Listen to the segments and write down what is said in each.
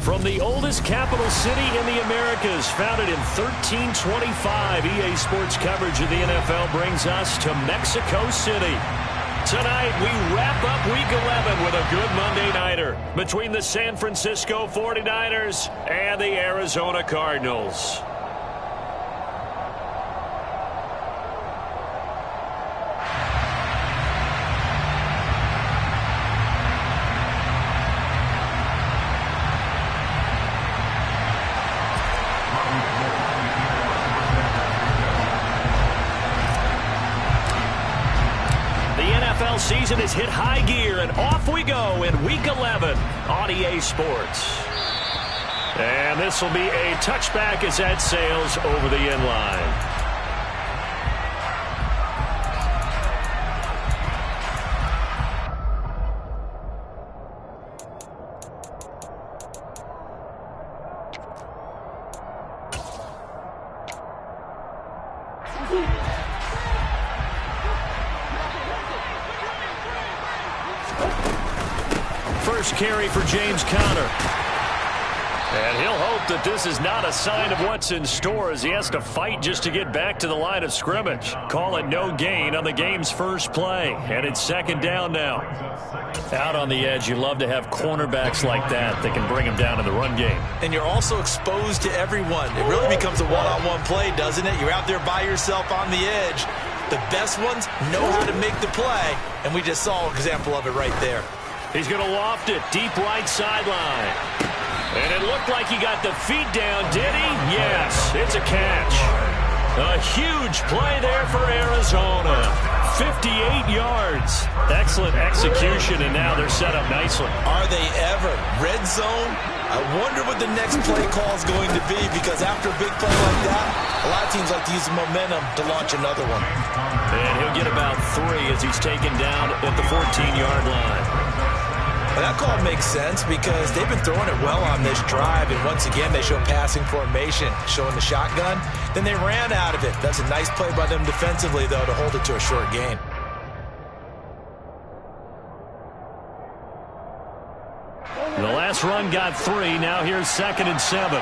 From the oldest capital city in the Americas, founded in 1325, EA Sports coverage of the NFL brings us to Mexico City. Tonight, we wrap up Week 11 with a good Monday Nighter between the San Francisco 49ers and the Arizona Cardinals. Season has hit high gear, and off we go in Week 11 on EA Sports. And this will be a touchback as that sails over the end line. First carry for James Conner. And he'll hope that this is not a sign of what's in store as he has to fight just to get back to the line of scrimmage. Call it no gain on the game's first play. And it's second down now. Out on the edge, you love to have cornerbacks like that that can bring them down in the run game. And you're also exposed to everyone. It really becomes a one-on-one play, doesn't it? You're out there by yourself on the edge. The best ones know how to make the play, and we just saw an example of it right there. He's going to loft it deep right sideline. And it looked like he got the feet down, did he? Yes, it's a catch. A huge play there for Arizona. 58 yards. Excellent execution, and now they're set up nicely. Are they ever? Red zone? I wonder what the next play call is going to be, because after a big play like that, a lot of teams like to use the momentum to launch another one. And he'll get about 3 as he's taken down at the 14-yard line. Well, that call makes sense because they've been throwing it well on this drive, and once again they show passing formation, showing the shotgun. Then they ran out of it. That's a nice play by them defensively, though, to hold it to a short gain. The last run got 3. Now here's 2nd and 7.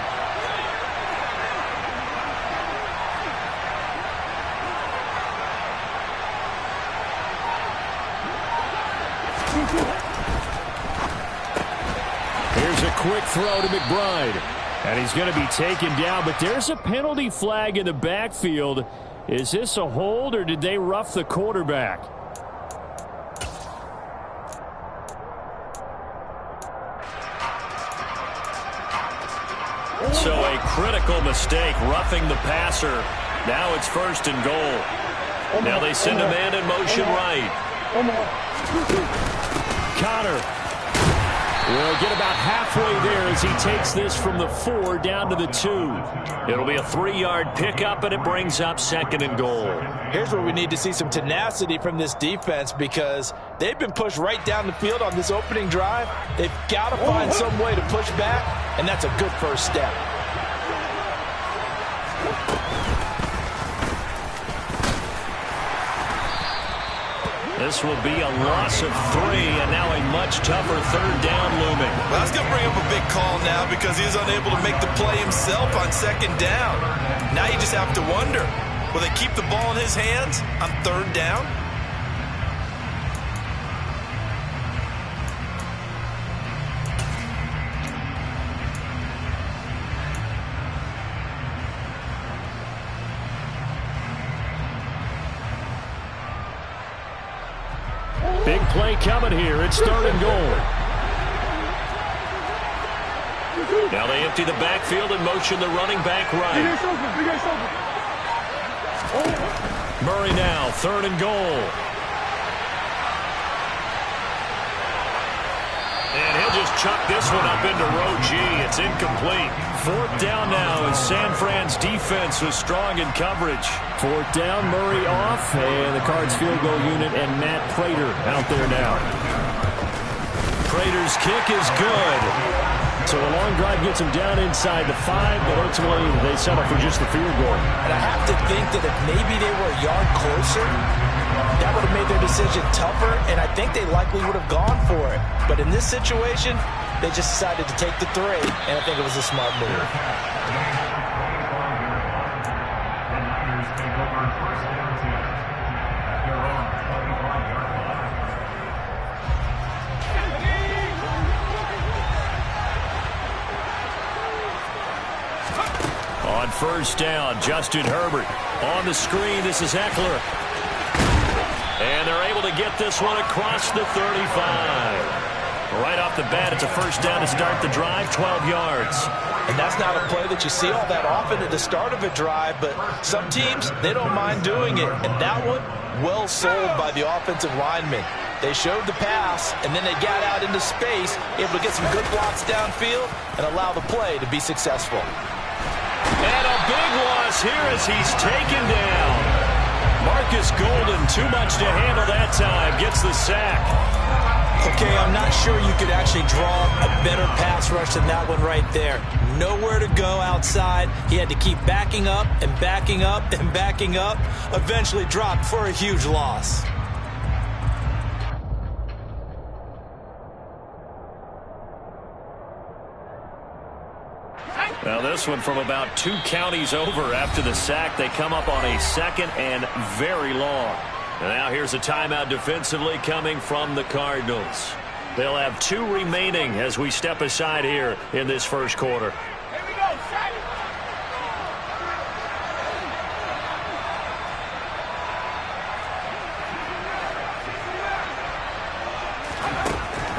Here's a quick throw to McBride. And he's going to be taken down, but there's a penalty flag in the backfield. Is this a hold, or did they rough the quarterback? So a critical mistake, roughing the passer. Now it's 1st and goal. Now they send a man in motion right. Conner will get about halfway there as he takes this from the 4 down to the 2. It'll be a 3-yard pickup, and it brings up 2nd and goal. Here's where we need to see some tenacity from this defense, because they've been pushed right down the field on this opening drive. They've got to find some way to push back, and that's a good first step. This will be a loss of 3, and now a much tougher 3rd down looming. Well, that's going to bring up a big call now because he's unable to make the play himself on 2nd down. Now you just have to wonder, will they keep the ball in his hands on 3rd down? Big play coming here. It's 3rd and goal. Now they empty the backfield and motion the running back right. Murray now, 3rd and goal. And he'll just chuck this one up into row G. It's incomplete. 4th down now as San Fran's defense was strong in coverage. 4th down, Murray off, and the Cards field goal unit and Matt Prater out there now. Prater's kick is good. So a long drive gets him down inside the 5, but ultimately they settle for just the field goal. And I have to think that if maybe they were a yard closer, that would have made their decision tougher, and I think they likely would have gone for it. But in this situation, they just decided to take the 3, and I think it was a smart move. On first down, Justin Herbert. On the screen, this is Eckler. And they're able to get this one across the 35. Right off the bat, it's a first down to start the drive, 12 yards. And that's not a play that you see all that often at the start of a drive, but some teams, they don't mind doing it. And that one, well sold by the offensive lineman. They showed the pass, and then they got out into space, able to get some good blocks downfield and allow the play to be successful. And a big loss here as he's taken down. Marcus Golden, too much to handle that time, gets the sack. Okay, I'm not sure you could actually draw a better pass rush than that one right there. Nowhere to go outside. He had to keep backing up and backing up and backing up. Eventually dropped for a huge loss. Now this one from about 2 counties over after the sack. They come up on a second and very long. And now here's a timeout defensively coming from the Cardinals. They'll have 2 remaining as we step aside here in this first quarter. Here we go, set it.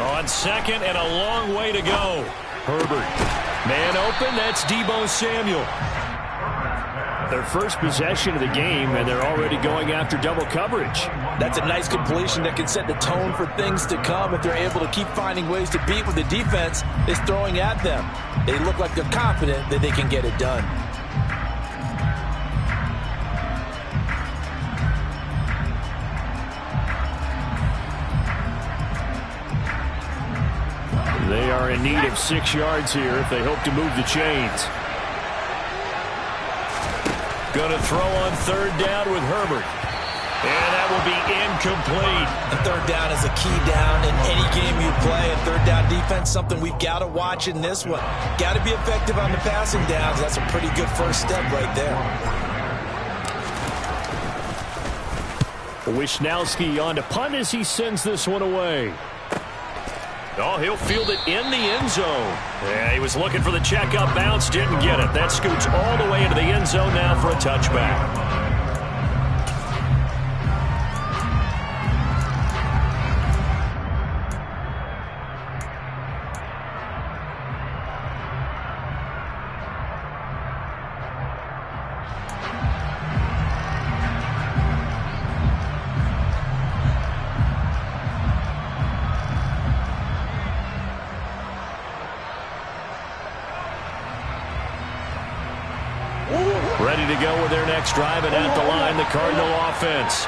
On second and a long way to go. Herbert. Man open, that's Deebo Samuel. Their first possession of the game, and they're already going after double coverage. That's a nice completion that can set the tone for things to come if they're able to keep finding ways to beat what the defense is throwing at them. They look like they're confident that they can get it done. They are in need of 6 yards here if they hope to move the chains. Going to throw on third down with Herbert. And that will be incomplete. And third down is a key down in any game you play. And third down defense, something we've got to watch in this one. Got to be effective on the passing downs. That's a pretty good first step right there. Wisnowski on to punt as he sends this one away. Oh, he'll field it in the end zone. Yeah, he was looking for the checkup bounce, didn't get it. That scoots all the way into the end zone now for a touchback. Ready to go with their next drive, and at the line, the Cardinal offense.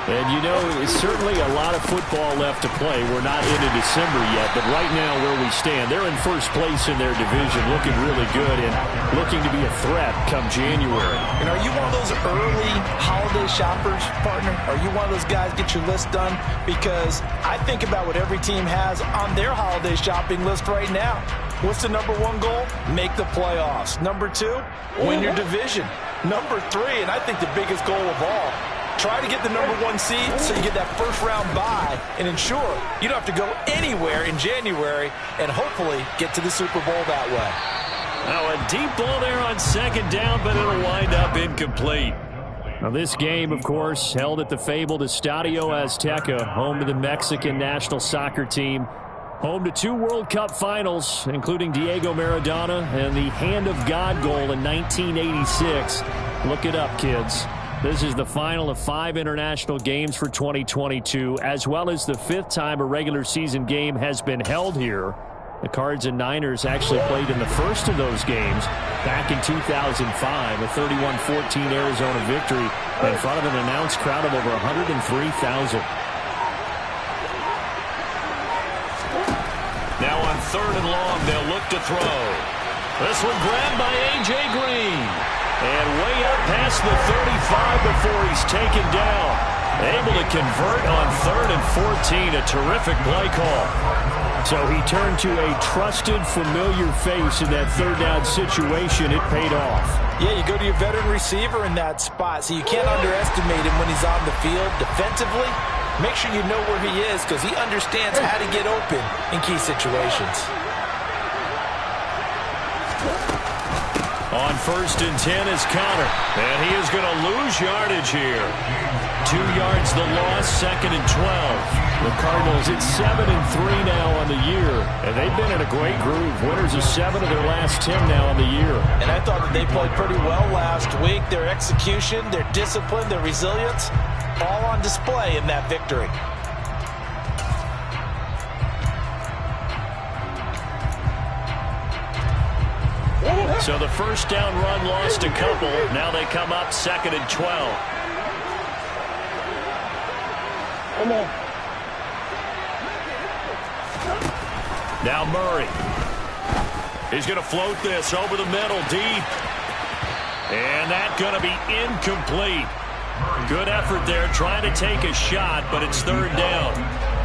And you know, it's certainly a lot of football left to play. We're not into December yet, but right now where we stand, they're in first place in their division, looking really good and looking to be a threat come January. And are you one of those early holiday shoppers, partner? Are you one of those guys get your list done? Because I think about what every team has on their holiday shopping list right now. What's the number 1 goal? Make the playoffs. Number 2, win your division. Number 3, and I think the biggest goal of all, try to get the number 1 seed so you get that first round bye and ensure you don't have to go anywhere in January and hopefully get to the Super Bowl that way. Now a deep ball there on second down, but it'll wind up incomplete. Now this game, of course, held at the fabled Estadio Azteca, home to the Mexican national soccer team. Home to 2 World Cup finals, including Diego Maradona and the Hand of God goal in 1986. Look it up, kids. This is the final of 5 international games for 2022, as well as the 5th time a regular season game has been held here. The Cards and Niners actually played in the first of those games back in 2005, a 31-14 Arizona victory in front of an announced crowd of over 103,000. Now on third and long, they'll look to throw. This one grabbed by A.J. Green. And way up past the 35 before he's taken down. Able to convert on 3rd and 14. A terrific play call. So he turned to a trusted, familiar face in that 3rd down situation. It paid off. Yeah, you go to your veteran receiver in that spot, so you can't underestimate him when he's on the field. Defensively, make sure you know where he is because he understands how to get open in key situations. On 1st and 10 is Connor, and he is going to lose yardage here. 2 yards the loss, 2nd and 12. The Cardinals at 7-3 now on the year, and they've been in a great groove. Winners of 7 of their last 10 now on the year. And I thought that they played pretty well last week. Their execution, their discipline, their resilience, all on display in that victory. So the 1st down run lost a couple. Now they come up 2nd and 12. Come on. Now Murray. He's going to float this over the middle deep. And that's going to be incomplete. Good effort there trying to take a shot, but it's 3rd down.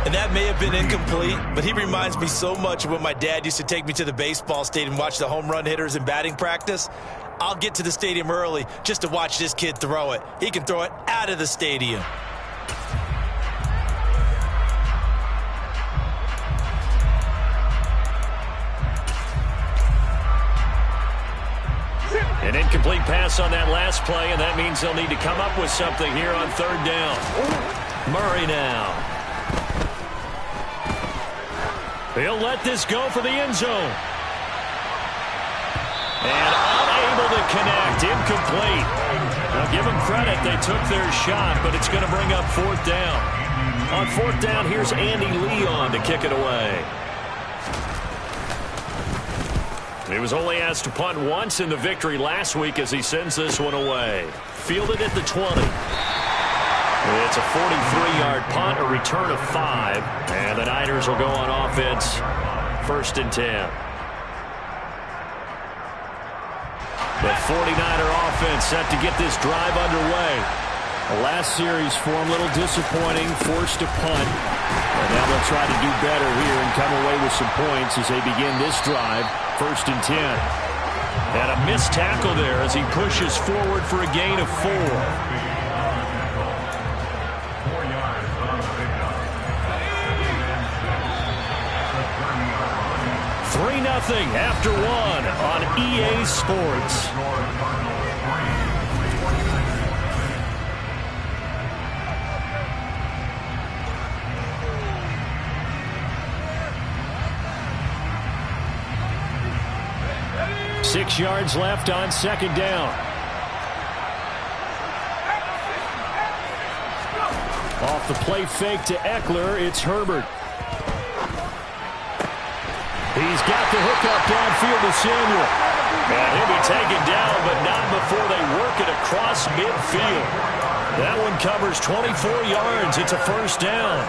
And that may have been incomplete, but he reminds me so much of when my dad used to take me to the baseball stadium and watch the home run hitters in batting practice. I'll get to the stadium early just to watch this kid throw it. He can throw it out of the stadium. An incomplete pass on that last play, and that means they'll need to come up with something here on 3rd down. Murray now. He'll let this go for the end zone. And unable to connect. Incomplete. Now give them credit. They took their shot, but it's going to bring up 4th down. On 4th down, here's Andy Leon to kick it away. He was only asked to punt once in the victory last week as he sends this one away. Fielded at the 20. It's a 43-yard punt, a return of 5. And the Niners will go on offense, 1st and 10. The 49er offense set to get this drive underway. The last series for him, a little disappointing, forced to punt. And now they'll try to do better here and come away with some points as they begin this drive, 1st and 10. And a missed tackle there as he pushes forward for a gain of 4. 3-0 after 1 on EA Sports. Six yards left on 2nd down. Off the play fake to Eckler, it's Herbert. He's got the hookup downfield to Samuel. And he'll be taken down, but not before they work it across midfield. That one covers 24 yards. It's a 1st down.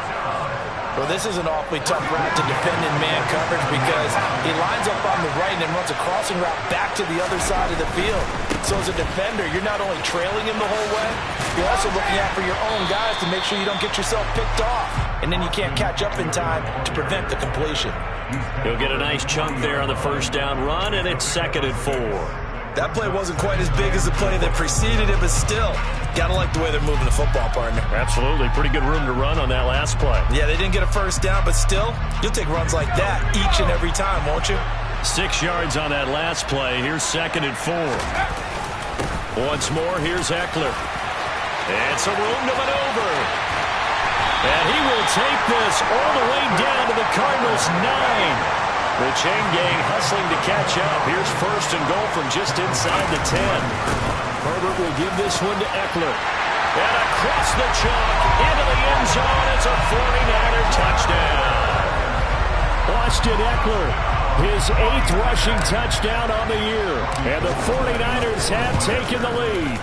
Well, this is an awfully tough route to defend in man coverage because he lines up on the right and then runs a crossing route back to the other side of the field. So as a defender, you're not only trailing him the whole way, you're also looking out for your own guys to make sure you don't get yourself picked off. And then you can't catch up in time to prevent the completion. He'll get a nice chunk there on the 1st down run, and it's 2nd and 4. That play wasn't quite as big as the play that preceded it, but still, gotta like the way they're moving the football, partner. Absolutely. Pretty good room to run on that last play. Yeah, they didn't get a 1st down, but still, you'll take runs like that each and every time, won't you? 6 yards on that last play. Here's 2nd and 4. Once more, here's Eckler. And some room to maneuver. And he will take this all the way down to the Cardinals' 9. The chain gang hustling to catch up. Here's 1st and goal from just inside the 10. Herbert will give this one to Eckler. And across the chalk into the end zone. It's a 49er touchdown. Austin Eckler, his 8th rushing touchdown on the year. And the 49ers have taken the lead.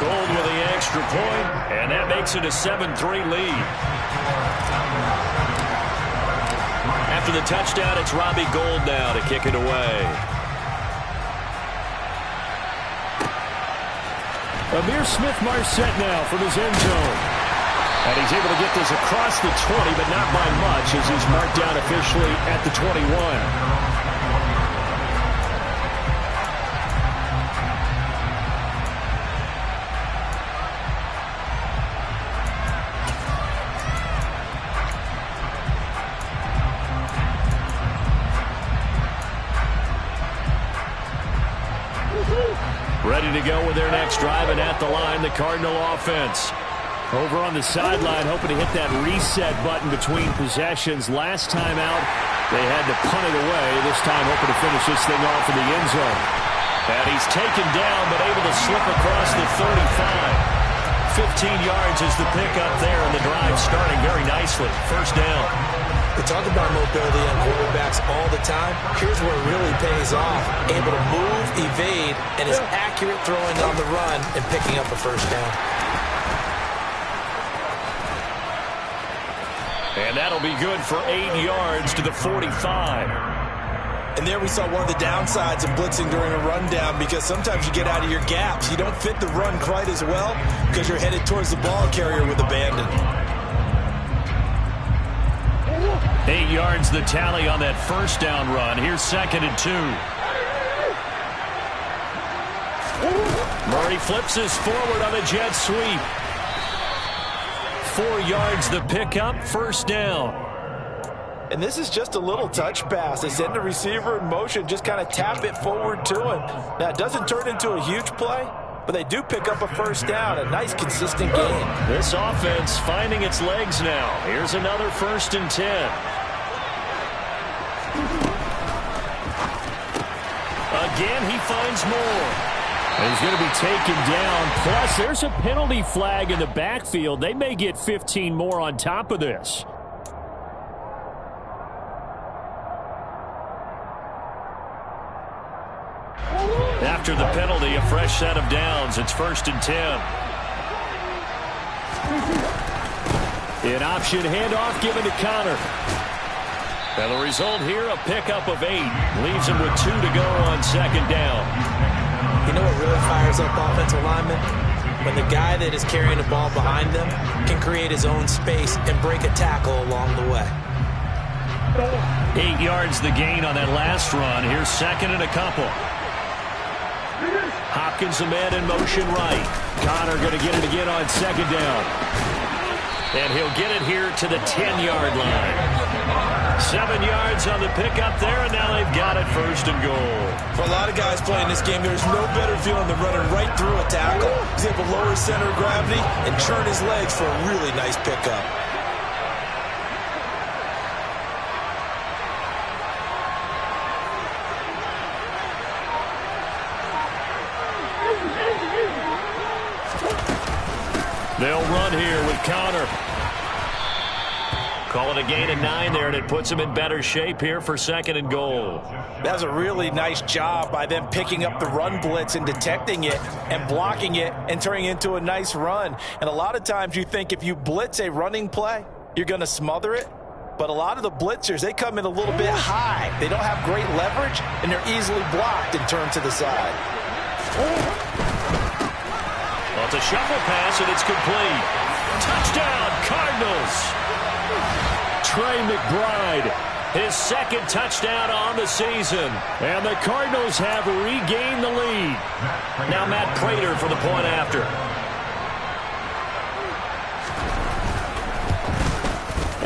Gold with the extra point, and that makes it a 7-3 lead. After the touchdown, it's Robbie Gould now to kick it away. Amir Smith-Marset now from his end zone. And he's able to get this across the 20, but not by much as he's marked down officially at the 21. Ready to go with their next drive, and at the line, the Cardinal offense. Over on the sideline, hoping to hit that reset button between possessions. Last time out, they had to punt it away. This time, hoping to finish this thing off in the end zone. And he's taken down, but able to slip across the 35. 15 yards is the pickup there, and the drive starting very nicely. First down. We talk about mobility on quarterbacks all the time. Here's where it really pays off. Able to move, evade, and is accurate throwing on the run and picking up a first down. And that'll be good for 8 yards to the 45. And there we saw one of the downsides of blitzing during a rundown, because sometimes you get out of your gaps. You don't fit the run quite as well because you're headed towards the ball carrier with abandon. 8 yards the tally on that first down run. Here's 2nd and 2. Murray flips this forward on a jet sweep. 4 yards the pickup, first down. And this is just a little touch pass. They send the receiver in motion, just kind of tap it forward to him. Now, it doesn't turn into a huge play, but they do pick up a first down. A nice, consistent game. This offense finding its legs now. Here's another 1st and 10. Again, he finds more. And he's going to be taken down. Plus, there's a penalty flag in the backfield. They may get 15 more on top of this. After the penalty, a fresh set of downs. It's 1st and 10. An option handoff given to Connor. And the result here, a pickup of 8. Leaves him with 2 to go on 2nd down. You know what really fires up offensive linemen? When the guy that is carrying the ball behind them can create his own space and break a tackle along the way. 8 yards the gain on that last run. Here's 2nd and a couple. Hopkins, a man in motion right. Connor going to get it again on 2nd down. And he'll get it here to the 10-yard line. 7 yards on the pickup there, and now they've got it 1st and goal. For a lot of guys playing this game, there's no better feeling than running right through a tackle. He's able to lower his center of gravity and churn his legs for a really nice pickup. They'll run here with Connor. Call it a gain of 9 there, and it puts him in better shape here for 2nd and goal. That's a really nice job by them picking up the run blitz and detecting it and blocking it and turning it into a nice run. And a lot of times you think if you blitz a running play, you're going to smother it. But a lot of the blitzers, they come in a little bit high. They don't have great leverage, and they're easily blocked and turned to the side. Well, it's a shuffle pass, and it's complete. Touchdown, Cardinals. Trey McBride, his 2nd touchdown on the season. And the Cardinals have regained the lead. Now Matt Prater for the point after.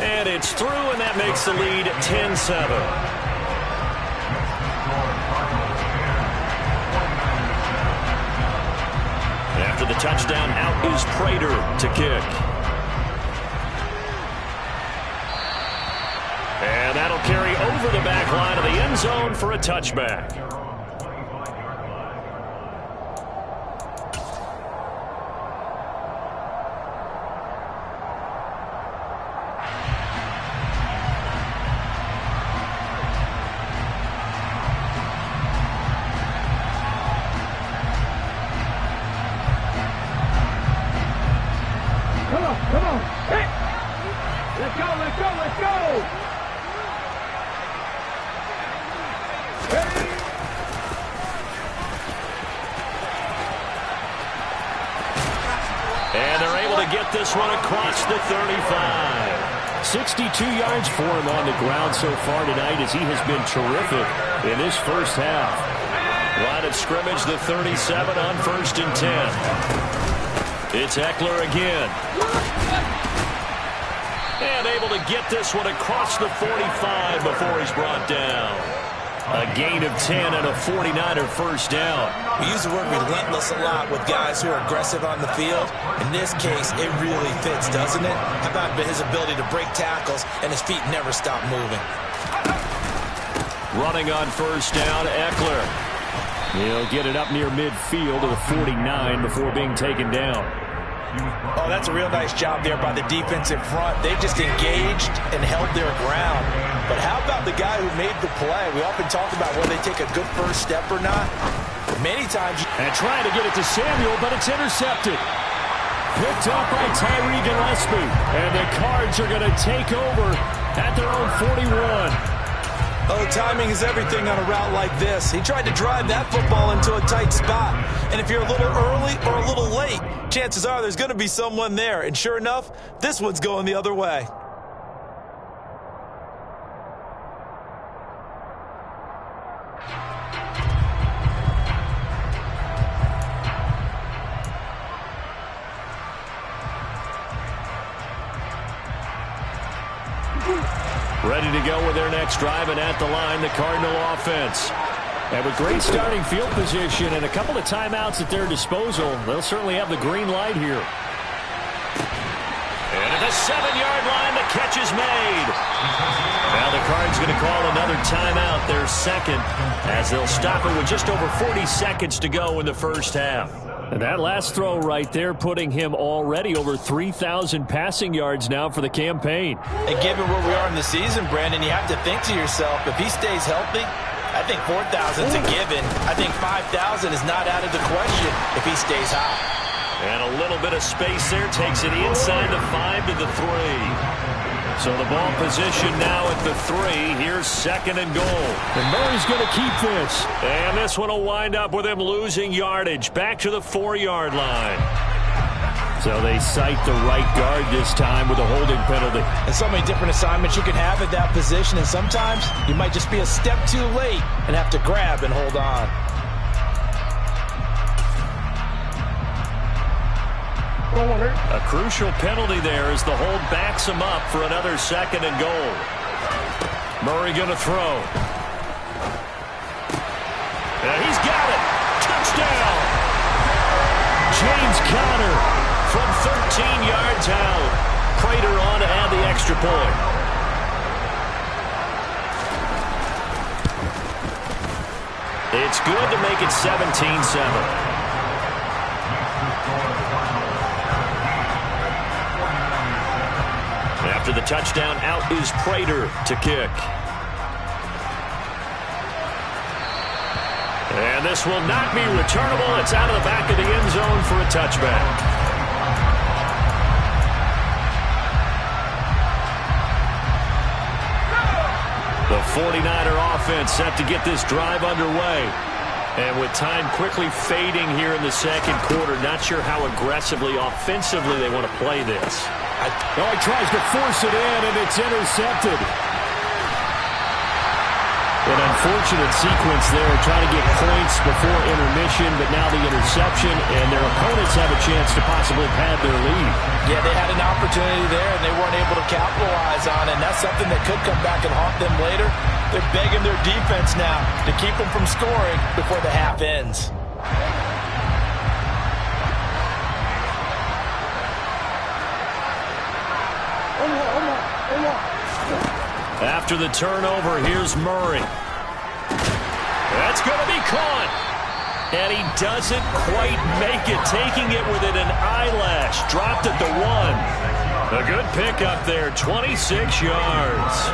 And it's through, and that makes the lead 10-7. After the touchdown, out is Prater to kick. And that'll carry over the back line of the end zone for a touchback. Come on. Hey! Let's go. this one across the 35. 62 yards for him on the ground so far tonight as he has been terrific in this first half. Line of scrimmage, the 37 on 1st and 10. It's Eckler again. And able to get this one across the 45 before he's brought down. A gain of 10 and a 49er first down. We use the word relentless a lot with guys who are aggressive on the field. In this case, it really fits, doesn't it? How about his ability to break tackles and his feet never stop moving? Running on first down, Eckler. He'll get it up near midfield to the 49 before being taken down. Oh, that's a real nice job there by the defense in front. They just engaged and held their ground. But how about the guy who made the play? We often talk about whether they take a good first step or not. Many times. And trying to get it to Samuel, but it's intercepted. Picked up by Tyree Gillespie. And the Cards are going to take over at their own 41. Oh, timing is everything on a route like this. He tried to drive that football into a tight spot. And if you're a little early or a little late, chances are there's going to be someone there. And sure enough, this one's going the other way. Ready to go with their next drive, and at the line, the Cardinal offense. And with great starting field position and a couple of timeouts at their disposal, they'll certainly have the green light here. And at the 7-yard line, the catch is made. Now the Cards going to call another timeout, their second, as they'll stop it with just over 40 seconds to go in the first half. And that last throw right there putting him already over 3,000 passing yards now for the campaign. And given where we are in the season, Brandon, you have to think to yourself, if he stays healthy, I think 4,000 is a given. I think 5,000 is not out of the question if he stays high. And a little bit of space there takes it inside the 5 to the 3. So the ball position now at the 3. Here's 2nd and goal. And Murray's going to keep this. And this one will wind up with him losing yardage. Back to the 4-yard line. So they cite the right guard this time with a holding penalty. And so many different assignments you can have at that position. And sometimes you might just be a step too late and have to grab and hold on. A crucial penalty there as the hold backs him up for another 2nd and goal. Murray going to throw. And he's got it. Touchdown. James Conner from 13 yards out. Prater on to add the extra point. It's good to make it 17-7. After the touchdown, out is Prater to kick. And this will not be returnable. It's out of the back of the end zone for a touchback. The 49er offense set to get this drive underway. And with time quickly fading here in the second quarter, not sure how aggressively, offensively they want to play this. Oh, he tries to force it in, and it's intercepted. An unfortunate sequence there, trying to get points before intermission, but now the interception, and their opponents have a chance to possibly pad their lead. Yeah, they had an opportunity there, and they weren't able to capitalize on it, and that's something that could come back and haunt them later. They're begging their defense now to keep them from scoring before the half ends. After the turnover, here's Murray. That's going to be caught. And he doesn't quite make it, taking it within an eyelash. Dropped at the 1. A good pickup there, 26 yards.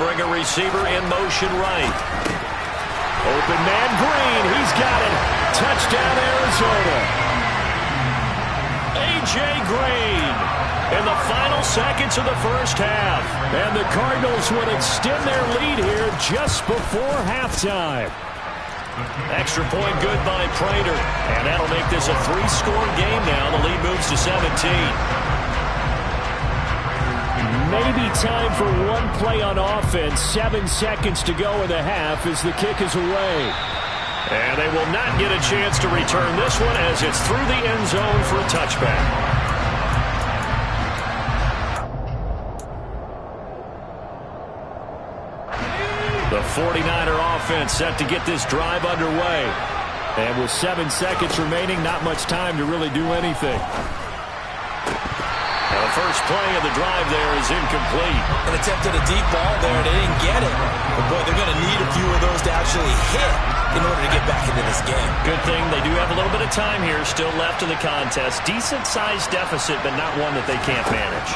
bring a receiver in motion right. Open man Green. He's got it. Touchdown, Arizona. A.J. Green in the final seconds of the first half. And the Cardinals would extend their lead here just before halftime. Extra point good by Prater. And that'll make this a 3-score game now. The lead moves to 17. Maybe time for one play on offense. 7 seconds to go in the half as the kick is away. And they will not get a chance to return this one as it's through the end zone for a touchback. The 49er offense set to get this drive underway. And with 7 seconds remaining, not much time to really do anything. Now the first play of the drive there is incomplete. An attempt at a deep ball there. They didn't get it. But, boy, they're going to need a few of those to actually hit in order to get back into this game. Good thing they do have a little bit of time here still left in the contest. Decent-sized deficit, but not one that they can't manage.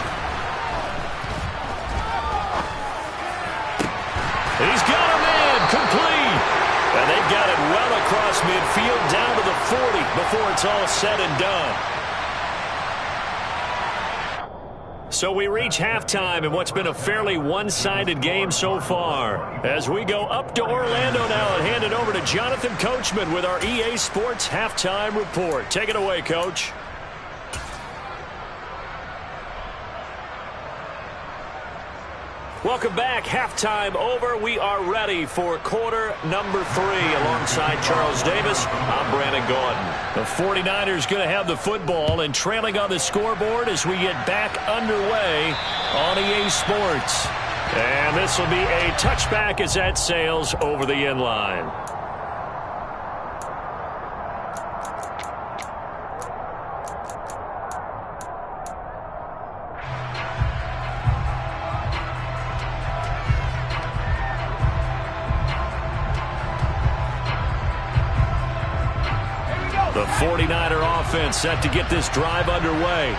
He's got a man complete. And they've got it well across midfield down to the 40 before it's all said and done. So we reach halftime in what's been a fairly one-sided game so far. As we go up to Orlando now and hand it over to Jonathan Coachman with our EA Sports Halftime Report. Take it away, Coach. Welcome back. Halftime over. We are ready for quarter number 3. Alongside Charles Davis, I'm Brandon Gordon. The 49ers going to have the football and trailing on the scoreboard as we get back underway on EA Sports. And this will be a touchback as that sails over the end line. The 49er offense set to get this drive underway.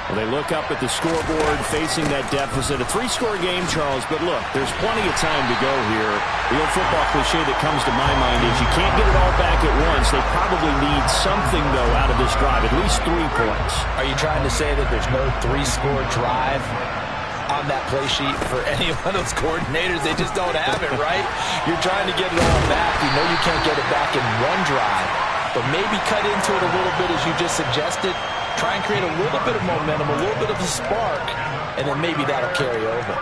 Well, they look up at the scoreboard facing that deficit. A 3-score game, Charles, but look, there's plenty of time to go here. The old football cliche that comes to my mind is you can't get it all back at once. They probably need something, though, out of this drive, at least 3 points. Are you trying to say that there's no 3-score drive on that play sheet for any one of those coordinators? They just don't have it, right? You're trying to get it all back. You know you can't get it back in one drive. But maybe cut into it a little bit as you just suggested. Try and create a little bit of momentum, a little bit of a spark, and then maybe that'll carry over.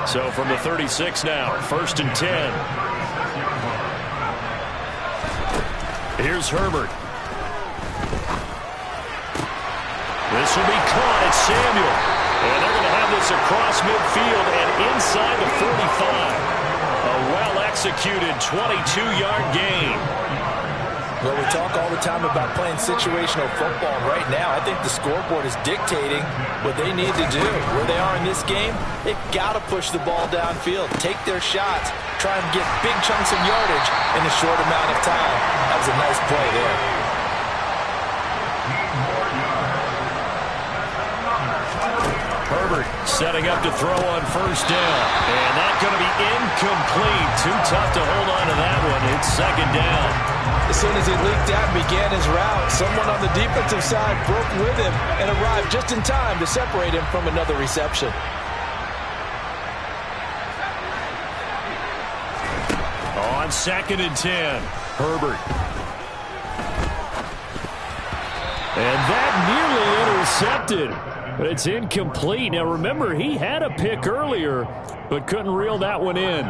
So from the 36 now, 1st and 10. Here's Herbert. This will be caught at Samuel. And they're going to have this across midfield and inside the 45. A well-executed 22-yard gain. Well, we talk all the time about playing situational football. Right now, I think the scoreboard is dictating what they need to do. Where they are in this game, they've got to push the ball downfield, take their shots, try and get big chunks of yardage in a short amount of time. That was a nice play there. Herbert setting up to throw on 1st down. And that's going to be incomplete. Too tough to hold on to that one. It's 2nd down. As soon as he leaked out and began his route, someone on the defensive side broke with him and arrived just in time to separate him from another reception. On 2nd and 10, Herbert. And that nearly intercepted, but it's incomplete. Now remember, he had a pick earlier, but couldn't reel that one in.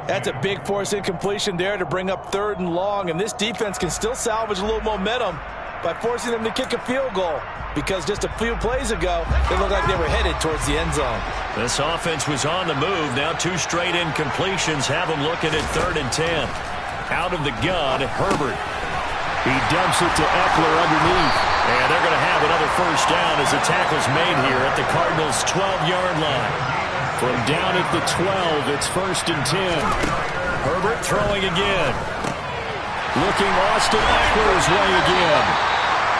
That's a big force incompletion there to bring up 3rd and long, and this defense can still salvage a little momentum by forcing them to kick a field goal, because just a few plays ago, they looked like they were headed towards the end zone. This offense was on the move. Now 2 straight incompletions have them looking at 3rd and 10. Out of the gun, Herbert. He dumps it to Eckler underneath, and they're going to have another 1st down as the tackle's made here at the Cardinals' 12-yard line. From down at the 12, it's 1st and 10. Herbert throwing again. Looking Austin Eckler's way again.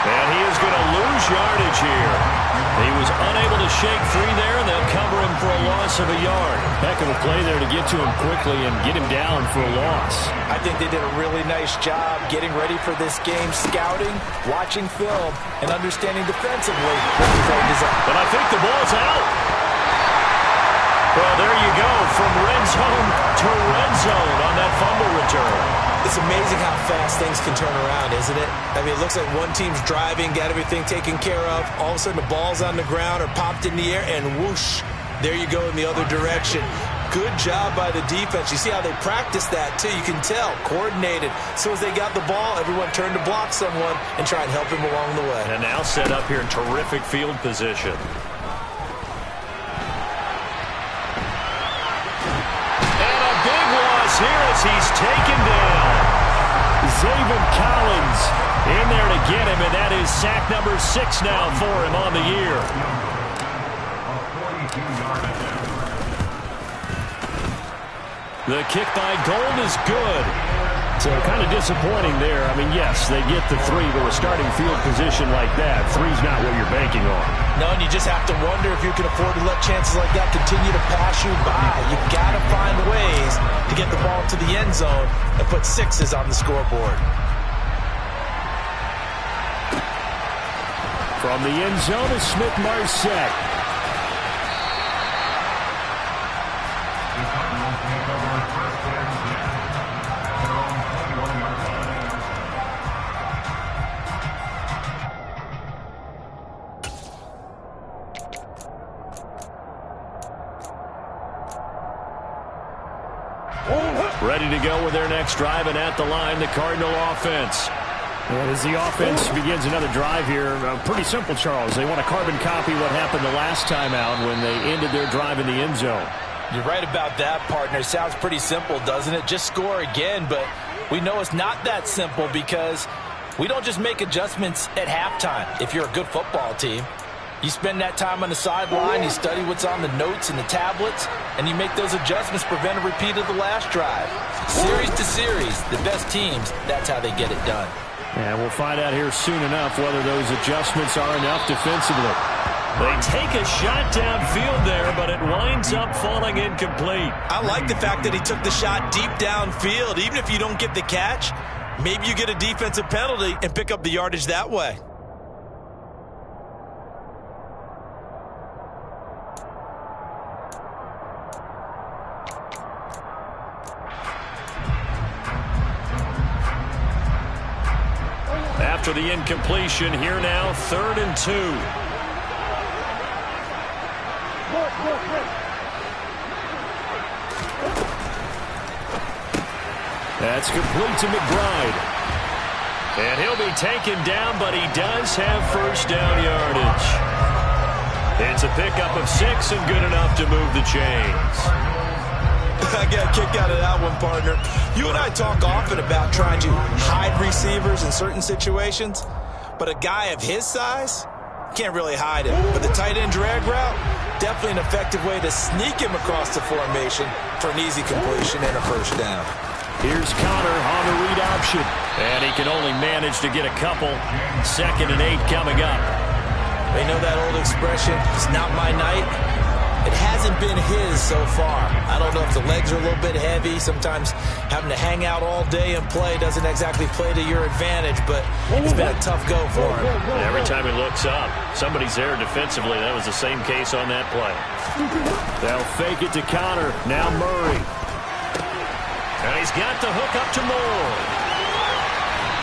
And he is going to lose yardage here. He was unable to shake free there, and they'll cover him for a loss of a yard. Heck of a play there to get to him quickly and get him down for a loss. I think they did a really nice job getting ready for this game, scouting, watching film, and understanding defensively what the play is up. But I think the ball's out. Well, there you go, from red zone to red zone on that fumble return. It's amazing how fast things can turn around, isn't it? I mean, it looks like one team's driving, got everything taken care of. All of a sudden, the ball's on the ground or popped in the air, and whoosh, there you go in the other direction. Good job by the defense. You see how they practice that, too. You can tell, coordinated. As soon as they got the ball, everyone turned to block someone and try and help him along the way. And now set up here in terrific field position. Here as he's taken down. Zaven Collins in there to get him, and that is sack number 6 now for him on the year. The kick by Gold is good. So kind of disappointing there. I mean, yes, they get the 3, but with starting field position like that, 3's not what you're banking on. No, and you just have to wonder if you can afford to let chances like that continue to pass you by. You've got to find ways to get the ball to the end zone and put 6s on the scoreboard. From the end zone is Smith-Marsette. Ready to go with their next drive, and at the line, the Cardinal offense. And as the offense begins another drive here, pretty simple, Charles. They want to carbon copy what happened the last time out when they ended their drive in the end zone. You're right about that, partner. Sounds pretty simple, doesn't it? Just score again, but we know it's not that simple because we don't just make adjustments at halftime if you're a good football team. You spend that time on the sideline, you study what's on the notes and the tablets, and you make those adjustments, prevent a repeat of the last drive. Series to series, the best teams, that's how they get it done. And we'll find out here soon enough whether those adjustments are enough defensively. They take a shot downfield there, but it winds up falling incomplete. I like the fact that he took the shot deep downfield. Even if you don't get the catch, maybe you get a defensive penalty and pick up the yardage that way. After the incompletion, here now, 3rd and 2. That's complete to McBride. And he'll be taken down, but he does have first down yardage. It's a pickup of 6 and good enough to move the chains. I got a kick out of that one, partner. You and I talk often about trying to hide receivers in certain situations, but a guy of his size can't really hide him. But the tight end drag route, definitely an effective way to sneak him across the formation for an easy completion and a first down. Here's Connor on the read option. And he can only manage to get a couple. 2nd and 8 coming up. You know that old expression, it's not my night? It hasn't been his so far. I don't know if the legs are a little bit heavy. Sometimes having to hang out all day and play doesn't exactly play to your advantage, but it's been a tough go for him. And every time he looks up, somebody's there defensively. That was the same case on that play. They'll fake it to Connor. Now Murray. And he's got the hook up to Moore.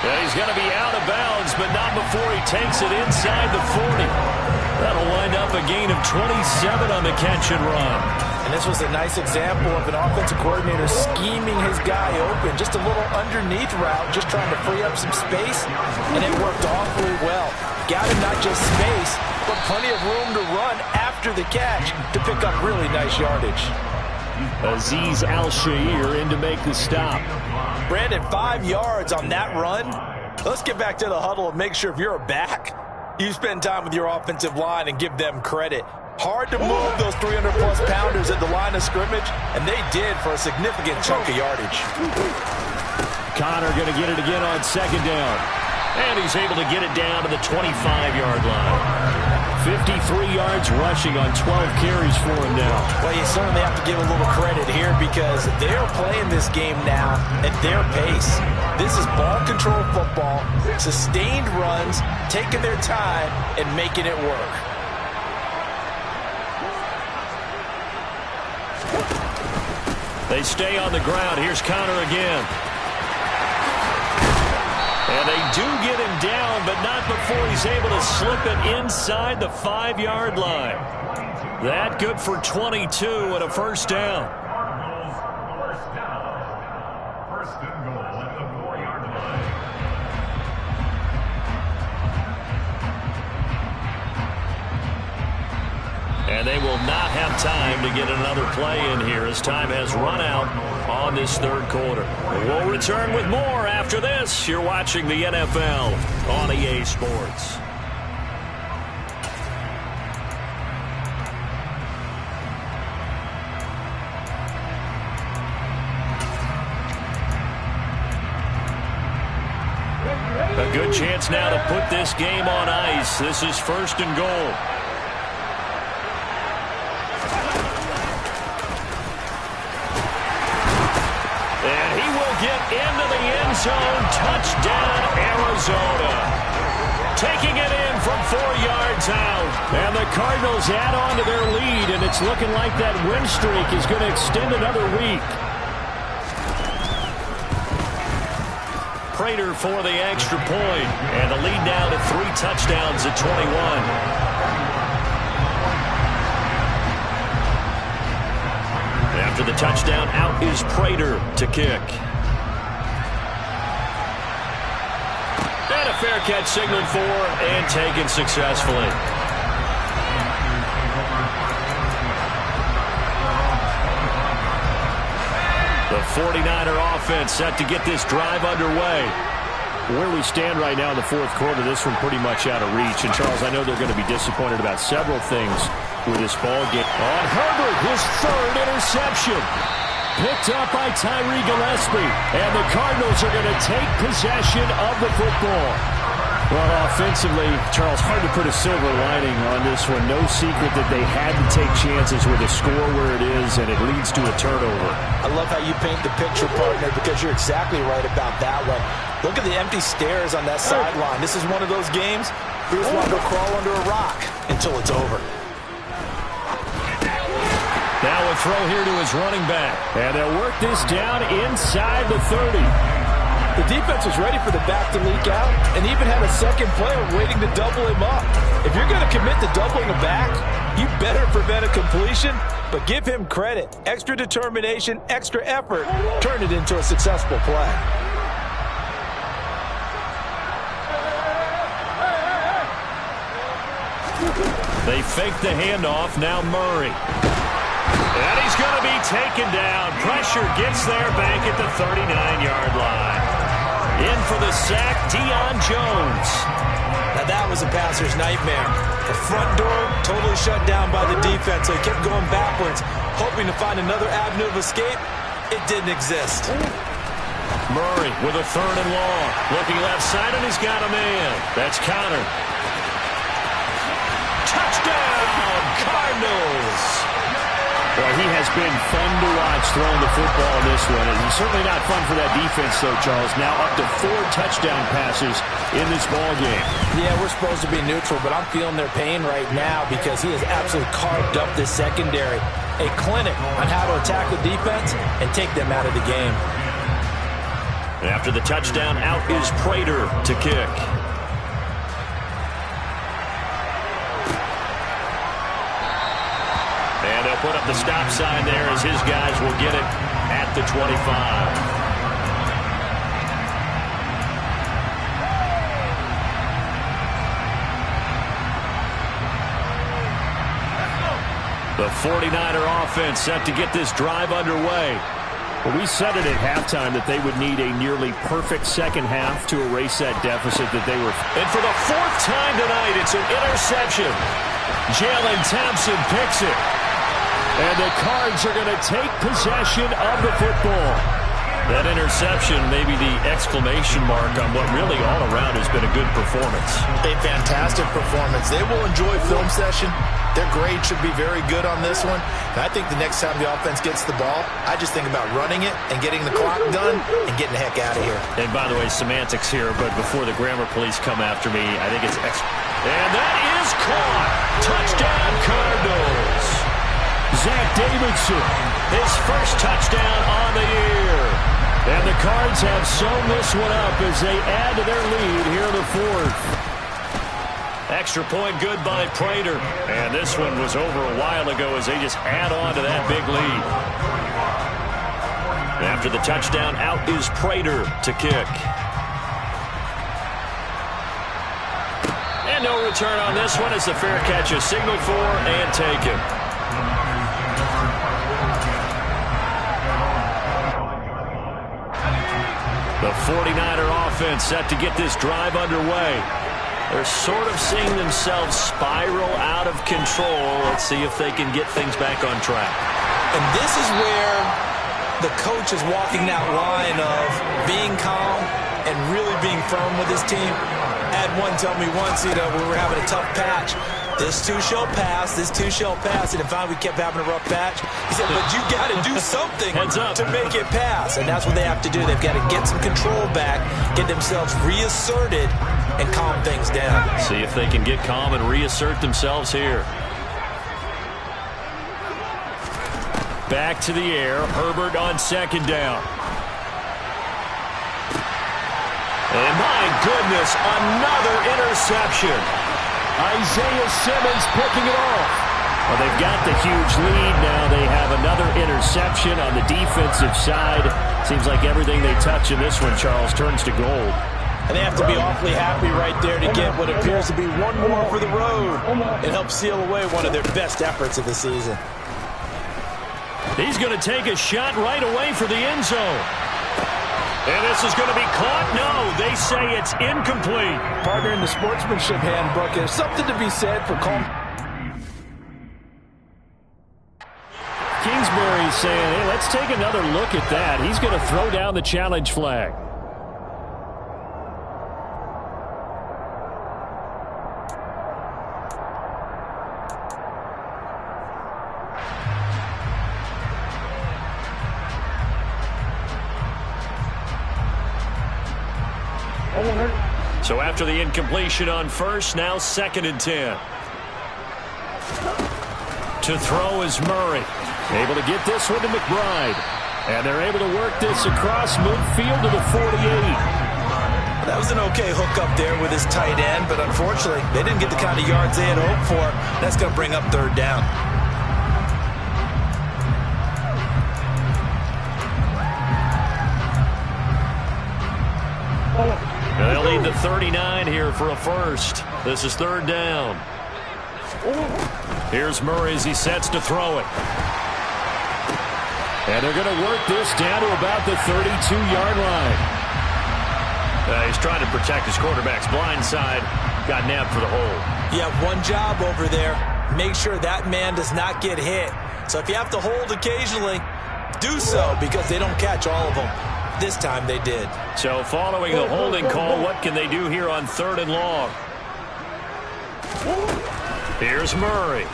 And he's going to be out of bounds, but not before he takes it inside the 40. That'll wind up a gain of 27 on the catch and run. And this was a nice example of an offensive coordinator scheming his guy open. Just a little underneath route, just trying to free up some space, and it worked awfully well. Got him not just space, but plenty of room to run after the catch to pick up really nice yardage. Azeez Al-Shaair in to make the stop. Brandon, 5 yards on that run. Let's get back to the huddle and make sure if you're a back, you spend time with your offensive line and give them credit. Hard to move those 300-plus pounders at the line of scrimmage, and they did for a significant chunk of yardage. Connor going to get it again on 2nd down. And he's able to get it down to the 25-yard line. 53 yards rushing on 12 carries for him now. Well, you certainly have to give a little credit here because they're playing this game now at their pace. This is ball control football, sustained runs, taking their time and making it work. They stay on the ground. Here's Connor again. And they do get him down, but not before he's able to slip it inside the 5-yard line. That good for 22 and a first down. First and goal at the 4-yard line. And they will not have time to get another play in here as time has run out on this third quarter. We'll return with more after this. You're watching the NFL on EA Sports. A good chance now to put this game on ice. This is first and goal. Get into the end zone. Touchdown, Arizona. Taking it in from 4 yards out. And the Cardinals add on to their lead, and it's looking like that win streak is going to extend another week. Prater for the extra point. And the lead now to 3 touchdowns at 21. After the touchdown, out is Prater to kick. And a fair catch signaled for and taken successfully. The 49er offense set to get this drive underway. Where we stand right now in the fourth quarter, this one pretty much out of reach. And, Charles, I know they're going to be disappointed about several things with this ball game. On Herbert, his third interception. Picked up by Tyree Gillespie. And the Cardinals are going to take possession of the football. Well, offensively, Charles, hard to put a silver lining on this one. No secret that they had to take chances with a score where it is, and it leads to a turnover. I love how you paint the picture, partner, because you're exactly right about that one. Look at the empty stairs on that sideline. This is one of those games where you just want to go crawl under a rock until it's over. Now a throw here to his running back. And they'll work this down inside the 30. The defense was ready for the back to leak out and even had a second player waiting to double him up. If you're going to commit to doubling a back, you better prevent a completion, but give him credit. Extra determination, extra effort, turned it into a successful play. They fake the handoff. Now Murray. And he's going to be taken down. Pressure gets there back at the 39-yard line. In for the sack, Deion Jones. Now that was a passer's nightmare. The front door totally shut down by the defense, so he kept going backwards, hoping to find another avenue of escape. It didn't exist. Murray with a third and long. Looking left side, and he's got a man. That's Connor. Touchdown, Cardinals. Well, he has been fun to watch throwing the football in this one. And he's certainly not fun for that defense, though, Charles. Now up to 4 touchdown passes in this ball game. Yeah, we're supposed to be neutral, but I'm feeling their pain right now because he has absolutely carved up this secondary. A clinic on how to attack the defense and take them out of the game. After the touchdown, out is Prater to kick. And they'll put up the stop sign there as his guys will get it at the 25. The 49er offense set to get this drive underway. Well, we said it at halftime that they would need a nearly perfect second half to erase that deficit that they were. And for the 4th time tonight, it's an interception. Jalen Thompson picks it. And the Cards are going to take possession of the football. That interception may be the exclamation mark on what really all around has been a good performance. A fantastic performance. They will enjoy film session. Their grade should be very good on this one. And I think the next time the offense gets the ball, I just think about running it and getting the clock done and getting the heck out of here. And by the way, semantics here, but before the grammar police come after me, I think it's and that is caught. Touchdown, Cardinals. Zach Davidson, his first touchdown on the year. And the Cards have sewn this one up as they add to their lead here in the fourth. Extra point good by Prater. And this one was over a while ago as they just add on to that big lead. After the touchdown, out is Prater to kick. And no return on this one as the fair catch is signaled for and taken. The 49er offense set to get this drive underway. They're sort of seeing themselves spiral out of control. Let's see if they can get things back on track. And this is where the coach is walking that line of being calm and really being firm with his team. I had one tell me once, we were having a tough patch. This too shall pass, this too shall pass. And finally we kept having a rough patch. He said, but you got to do something to make it pass. And that's what they have to do. They've got to get some control back, get themselves reasserted, and calm things down. See if they can get calm and reassert themselves here. Back to the air. Herbert on second down. And my goodness, another interception. Isaiah Simmons picking it off. Well, they've got the huge lead now. They have another interception on the defensive side. Seems like everything they touch in this one, Charles, turns to gold. And they have to be awfully happy right there to get what appears to be one more for the road. It helps seal away one of their best efforts of the season. He's going to take a shot right away for the end zone. And this is going to be caught. No, they say it's incomplete. Partner, in the sportsmanship handbook, there's something to be said for calm. Kingsbury's saying, hey, let's take another look at that. He's going to throw down the challenge flag. So after the incompletion on first, now 2nd and 10. To throw is Murray. Able to get this one to McBride. And they're able to work this across midfield to the 48. That was an okay hook up there with his tight end, but unfortunately, they didn't get the kind of yards they had hoped for. That's going to bring up 3rd down. They'll lead the 39 here for a first. This is 3rd down. Here's Murray as he sets to throw it. And they're going to work this down to about the 32-yard line. He's trying to protect his quarterback's blind side. Got nabbed for the hole. You have one job over there. Make sure that man does not get hit. So if you have to hold occasionally, do so because they don't catch all of them. This time they did. So following the holding call, what can they do here on 3rd and long? Here's Murray.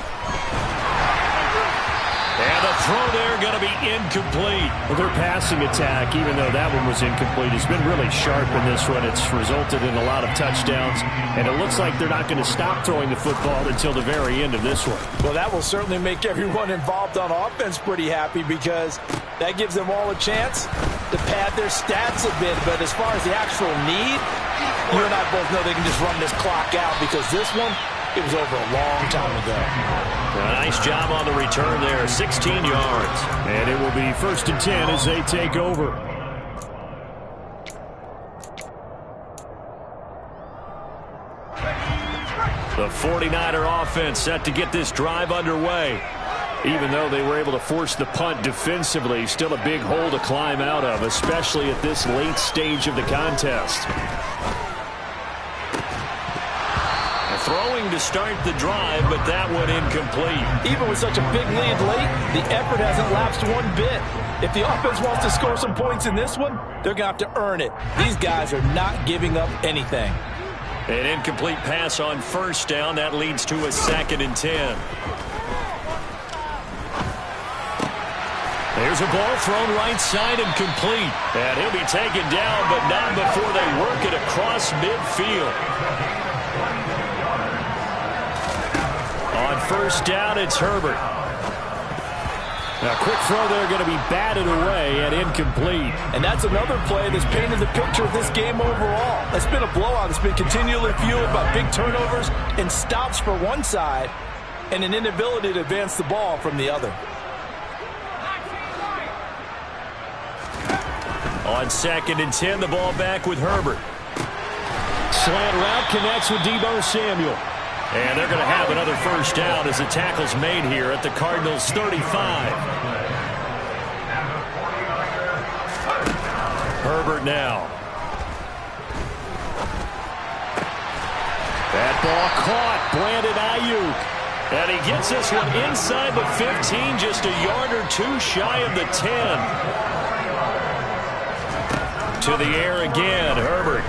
And the throw there going to be incomplete. Well, their passing attack, even though that one was incomplete, has been really sharp in this one. It's resulted in a lot of touchdowns, and it looks like they're not going to stop throwing the football until the very end of this one. Well, that will certainly make everyone involved on offense pretty happy because that gives them all a chance to pad their stats a bit. But as far as the actual need, you and I both know they can just run this clock out because this one, it was over a long time ago. A nice job on the return there, 16 yards. And it will be 1st and 10 as they take over. The 49er offense set to get this drive underway. Even though they were able to force the punt defensively, still a big hole to climb out of, especially at this late stage of the contest. Throwing to start the drive, but that one incomplete. Even with such a big lead late, the effort hasn't lapsed one bit. If the offense wants to score some points in this one, they're going to have to earn it. These guys are not giving up anything. An incomplete pass on first down. That leads to a 2nd and 10. There's a ball thrown right side and complete. And he'll be taken down, but not before they work it across midfield. On first down, it's Herbert. Now, quick throw there going to be batted away and incomplete. And that's another play that's painted the picture of this game overall. It's been a blowout. It's been continually fueled by big turnovers and stops for one side and an inability to advance the ball from the other. On 2nd and 10, the ball back with Herbert. Slant route connects with Deebo Samuel. And they're going to have another first down as the tackle's made here at the Cardinals' 35. Herbert now. That ball caught. Brandon Ayuk. And he gets this one inside the 15, just a yard or two shy of the 10. To the air again, Herbert.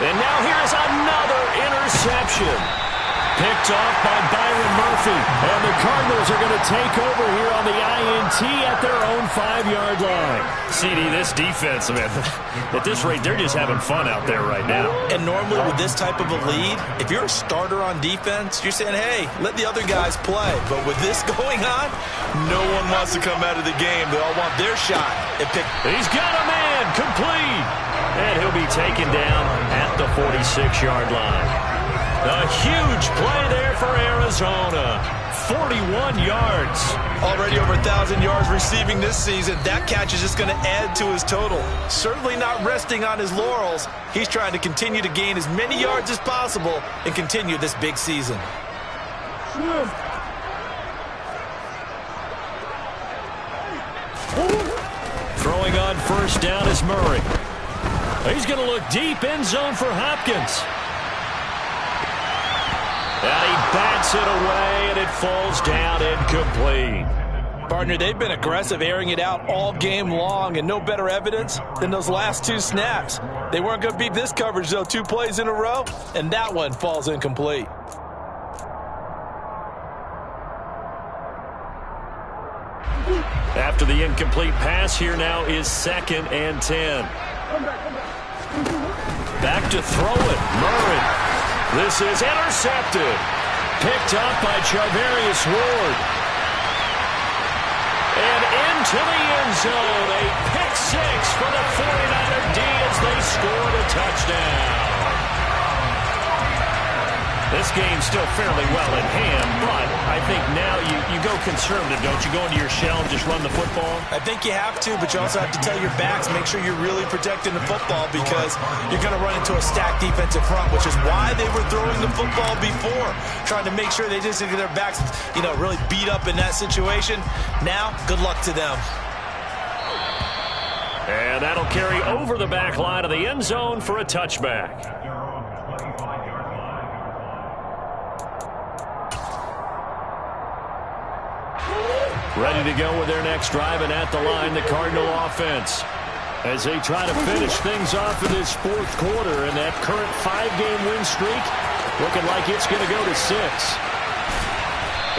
And now here's another interception. Picked off by Byron Murphy. And the Cardinals are going to take over here on the INT at their own 5-yard line. CD, this defense, man, at this rate, they're just having fun out there right now. And normally with this type of a lead, if you're a starter on defense, you're saying, hey, let the other guys play. But with this going on, no one wants to come out of the game. They all want their shot. He's got a man, complete. And he'll be taken down at the 46-yard line. A huge play there for Arizona. 41 yards. Already over 1,000 yards receiving this season. That catch is just going to add to his total. Certainly not resting on his laurels. He's trying to continue to gain as many yards as possible and continue this big season. Throwing on first down is Murray. He's going to look deep, end zone for Hopkins. And he bats it away, and it falls down incomplete. Partner, they've been aggressive, airing it out all game long, and no better evidence than those last 2 snaps. They weren't going to beat this coverage, though, 2 plays in a row, and that one falls incomplete. After the incomplete pass, here now is 2nd and 10. Back to throw it, Murray. This is intercepted. Picked up by Charvarius Ward. And into the end zone. A pick 6 for the 49er D as they scored a touchdown. This game's still fairly well in hand, but I think now you go conservative, don't you? Go into your shell and just run the football? I think you have to, but you also have to tell your backs, make sure you're really protecting the football because you're going to run into a stacked defensive front, which is why they were throwing the football before, trying to make sure they just get their backs, really beat up in that situation. Now, good luck to them. And that'll carry over the back line of the end zone for a touchback. Ready to go with their next drive, and at the line, the Cardinal offense. As they try to finish things off in this 4th quarter, and that current 5-game win streak looking like it's going to go to 6.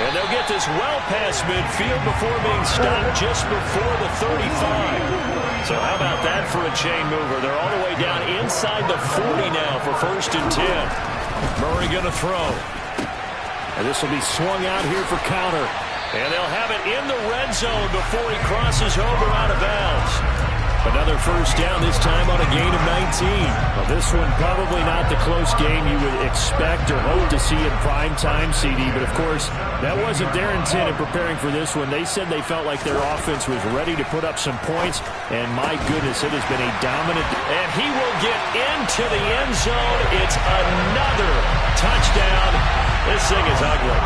And they'll get this well past midfield before being stopped just before the 35. So how about that for a chain mover? They're all the way down inside the 40 now for 1st and 10. Murray going to throw. And this will be swung out here for counter. And they'll have it in the red zone before he crosses over out of bounds. Another first down, this time on a gain of 19. Well, this one probably not the close game you would expect or hope to see in prime time, CD. But, of course, that wasn't their intent in preparing for this one. They said they felt like their offense was ready to put up some points. And, my goodness, it has been a dominant. And he will get into the end zone. It's another touchdown. This thing is ugly.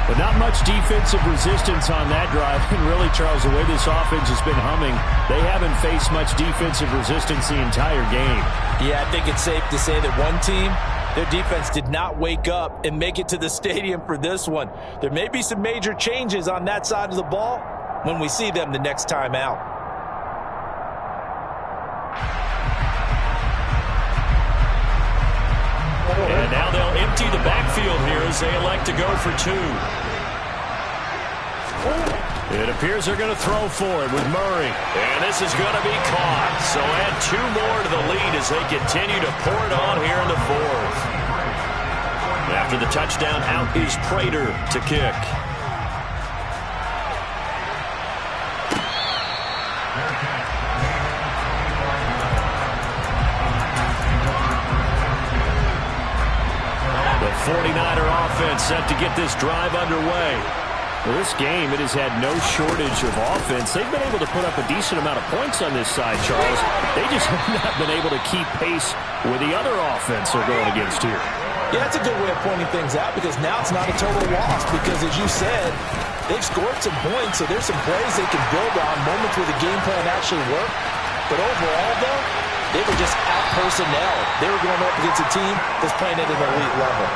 But not much defensive resistance on that drive. And really, Charles, the way this offense has been humming, they haven't faced much defensive resistance the entire game. Yeah, I think it's safe to say that one team Their defense did not wake up and make it to the stadium for this one. There may be some major changes on that side of the ball when we see them the next time out. And now they'll empty the backfield here as they elect to go for two. It appears they're going to throw for it with Murray. And this is going to be caught. So add two more to the lead as they continue to pour it on here in the fourth. After the touchdown, out is Prater to kick. The 49er offense set to get this drive underway. Well, this game, it has had no shortage of offense. They've been able to put up a decent amount of points on this side, Charles. They just have not been able to keep pace with the other offense they're going against here. Yeah, that's a good way of pointing things out because now it's not a total loss because, as you said, they've scored some points, so there's some plays they can build on, moments where the game plan actually worked. But overall, though, they were just out-personnel. They were going up against a team that's playing at an elite level.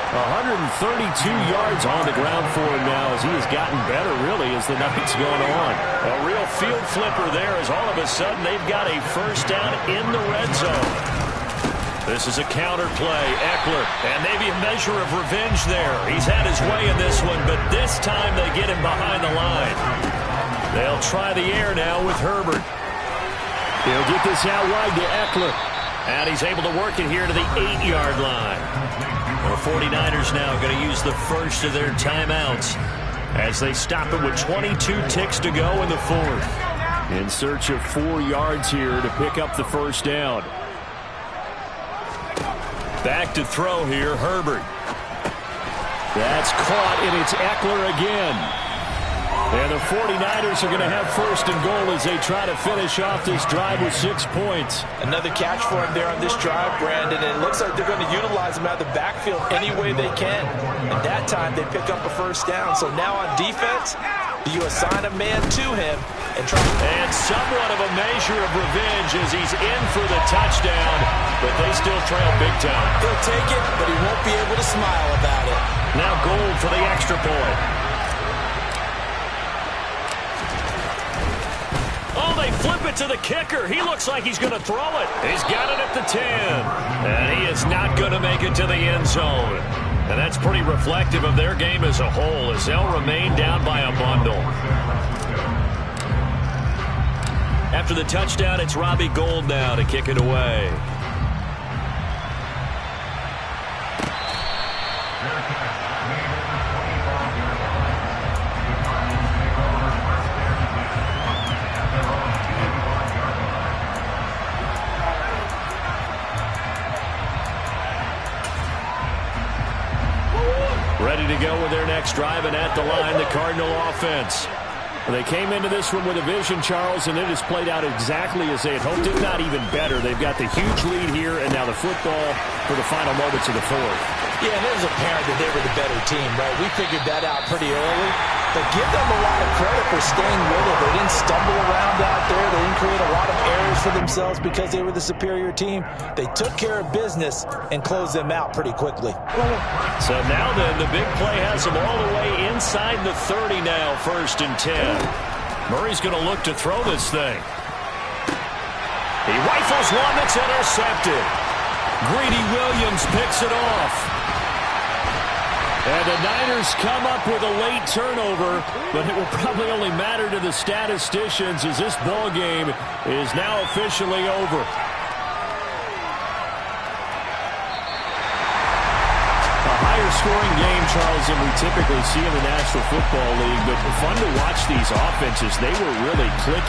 132 yards on the ground for him now as he has gotten better, really, as the night's gone on. A real field flipper there as all of a sudden they've got a first down in the red zone. This is a counter play. Eckler, and maybe a measure of revenge there. He's had his way in this one, but this time they get him behind the line. They'll try the air now with Herbert. He'll get this out wide to Eckler. And he's able to work it here to the 8-yard line. The 49ers now going to use the first of their timeouts as they stop it with 22 ticks to go in the fourth. In search of 4 yards here to pick up the first down. Back to throw here, Herbert. That's caught, and it's Eckler again. And the 49ers are going to have first and goal as they try to finish off this drive with 6 points. Another catch for him there on this drive, Brandon, and it looks like they're going to utilize him out of the backfield any way they can. And that time they pick up a first down. So now on defense, you assign a man to him and try. And somewhat of a measure of revenge as he's in for the touchdown, but they still trail big time. He'll take it, but he won't be able to smile about it. Now Gould for the extra point. Oh, they flip it to the kicker. He looks like he's going to throw it. He's got it at the 10. And he is not going to make it to the end zone. And that's pretty reflective of their game as a whole as they'll remain down by a bundle. After the touchdown, it's Robbie Gould now to kick it away. Ready to go with their next drive, and at the line, the Cardinal offense. They came into this one with a vision, Charles, and it has played out exactly as they had hoped, if not even better. They've got the huge lead here, and now the football for the final moments of the fourth. Yeah, and it was apparent that they were the better team, right? We figured that out pretty early. But give them a lot of credit for staying with it. They didn't stumble around out there. They didn't create a lot of errors for themselves because they were the superior team. They took care of business and closed them out pretty quickly. So now then, the big play has them all the way inside the 30 now, 1st and 10. Murray's going to look to throw this thing. He rifles one that's intercepted. Greedy Williams picks it off. And the Niners come up with a late turnover, but it will probably only matter to the statisticians as this ball game is now officially over. A higher scoring game, Charles, than we typically see in the National Football League, but fun to watch these offenses. They were really clicking.